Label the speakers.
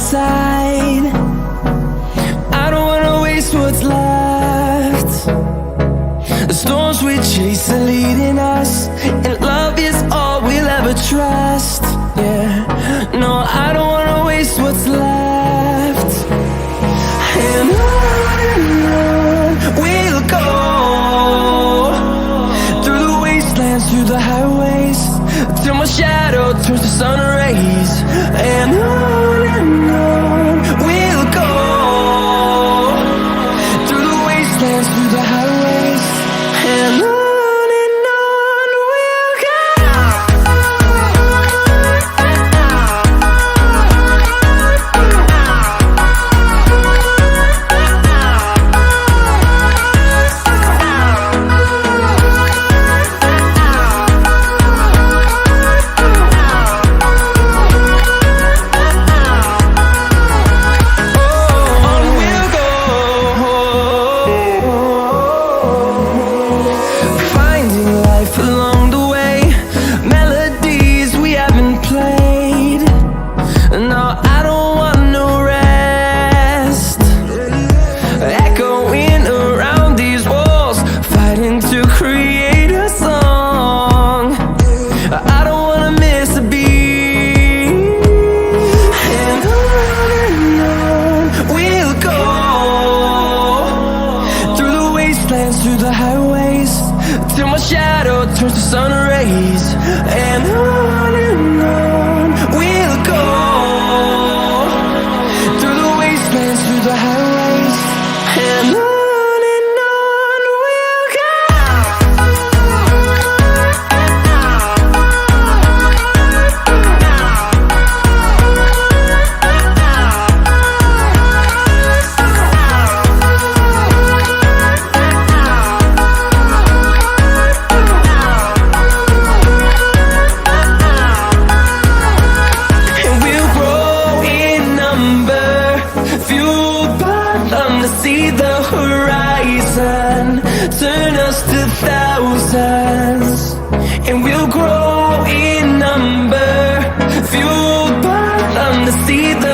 Speaker 1: side. I don't wanna waste what's left. The storms we chase are leading us, and love is all we'll ever trust. Yeah, no, I don't wanna waste what's left. And on we'll go, through the wastelands, through the highways, till my shadow turns to sun rays. And on we'll go, through the wastelands, through the highways, and on we'll go. Through the highways, till my shadow turns to sun rays. And on we'll go, through the wastelands, through the highways, and on we'll go. See the horizon, turn us to thousands, and we'll grow in number, fueled by them to see the